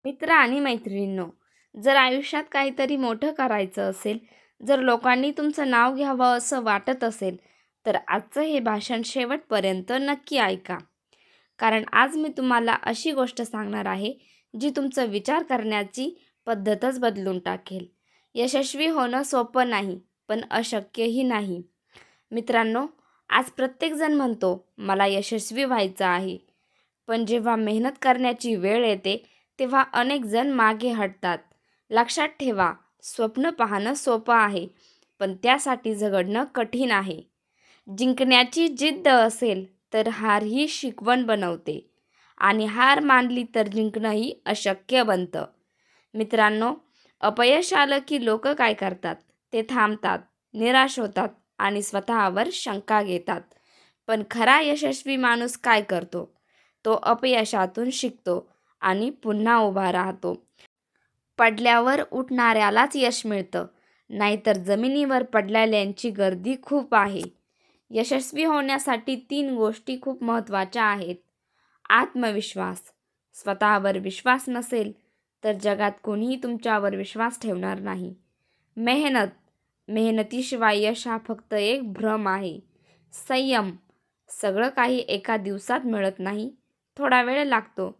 मित्र आणि मैत्रिणींनो, जर आयुष्यात काहीतरी मोठं करायचं असेल, जर लोकांनी तुमचं नाव घ्यावं असं वाटत असेल, तर आजचं हे भाषण शेवटपर्यंत नक्की ऐका. कारण आज मी तुम्हाला अशी गोष्ट सांगणार आहे, जी तुमचं विचार करण्याची पद्धतच बदलून टाकेल. यशस्वी होणं सोपं नाही, पण अशक्यही नाही. मित्रांनो, आज प्रत्येकजण म्हणतो, मला यशस्वी व्हायचं आहे. पण जेव्हा मेहनत करण्याची वेळ येते, तेव्हा अनेक जण मागे हटतात. लक्षात ठेवा, स्वप्न पाहणं सोपं आहे, पण त्यासाठी झगडणं कठीण आहे. जिंकण्याची जिद्द असेल तर हार ही शिकवण बनवते आणि हार मानली तर जिंकणंही अशक्य बनतं. मित्रांनो, अपयश आलं की लोक काय करतात? ते थांबतात, निराश होतात आणि स्वतःवर शंका घेतात. पण खरा यशस्वी माणूस काय करतो? तो अपयशातून शिकतो आणि पुन्हा उभा राहतो. पडल्यावर उठणाऱ्यालाच यश मिळतं, नाहीतर जमिनीवर पडलेल्यांची गर्दी खूप आहे. यशस्वी होण्यासाठी 3 गोष्टी खूप महत्त्वाच्या आहेत. आत्मविश्वास. स्वतःवर विश्वास नसेल तर जगात कोणीही तुमच्यावर विश्वास ठेवणार नाही. मेहनत. मेहनतीशिवाय यश हा फक्त एक भ्रम आहे. संयम. सगळं काही एका दिवसात मिळत नाही, थोडा वेळ लागतो,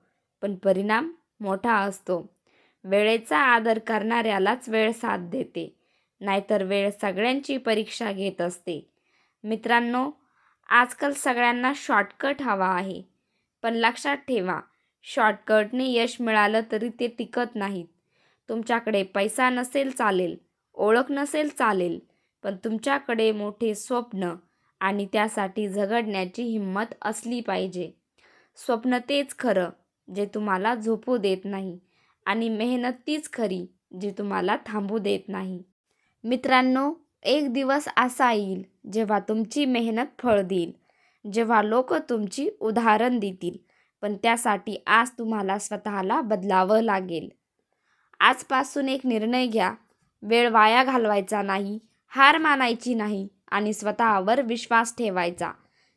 पण परिणाम मोठा असतो. वेळेचा आदर करणाऱ्यालाच वेळ साथ देते, नाहीतर वेळ सगळ्यांची परीक्षा घेत असते. मित्रांनो, आजकाल सगळ्यांना शॉर्टकट हवा आहे, पण लक्षात ठेवा, शॉर्टकटने यश मिळालं तरी ते टिकत नाहीत. तुमच्याकडे पैसा नसेल चालेल, ओळख नसेल चालेल, पण तुमच्याकडे मोठे स्वप्न आणि त्यासाठी झगडण्याची हिंमत असली पाहिजे. स्वप्न तेच खरं जे तुम्हाला झोपू देत नाही आणि मेहनत तीच खरी जी तुम्हाला थांबू देत नाही. मित्रांनो, एक दिवस असा येईल जेव्हा तुमची मेहनत फळ देईल, जेव्हा लोक तुमची उदाहरण देतील. पण त्यासाठी आज तुम्हाला स्वतःला बदलावं लागेल. आजपासून एक निर्णय घ्या. वेळ वाया घालवायचा नाही, हार मानायची नाही आणि स्वतःवर विश्वास ठेवायचा.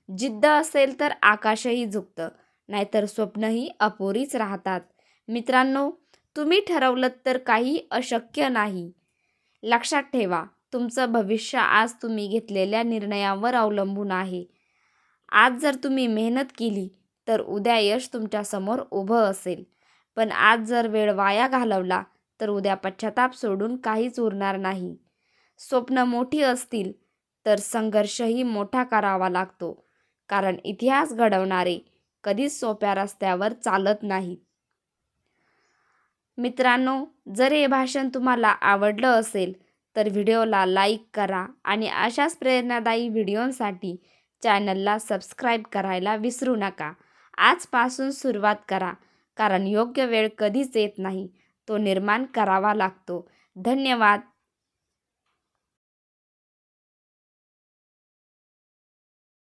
जिद्द असेल तर आकाशही झुकतं, नाहीतर स्वप्नही अपुरीच राहतात. मित्रांनो, तुम्ही ठरवलं तर काही अशक्य नाही. लक्षात ठेवा, तुमचं भविष्य आज तुम्ही घेतलेल्या निर्णयावर अवलंबून आहे. आज जर तुम्ही मेहनत केली तर उद्या यश तुमच्यासमोर उभं असेल. पण आज जर वेळ वाया घालवला तर उद्या पश्चाताप सोडून काहीच उरणार नाही. स्वप्न मोठी असतील तर संघर्षही मोठा करावा लागतो. कारण इतिहास घडवणारे कधीच सोप्या रस्त्यावर चालत नाहीत. मित्रांनो, जर हे भाषण तुम्हाला आवडलं असेल तर व्हिडिओला लाईक करा आणि अशाच प्रेरणादायी व्हिडिओंसाठी चॅनलला सबस्क्राईब करायला विसरू नका. आजपासून सुरुवात करा, कारण योग्य वेळ कधीच येत नाही, तो निर्माण करावा लागतो. धन्यवाद.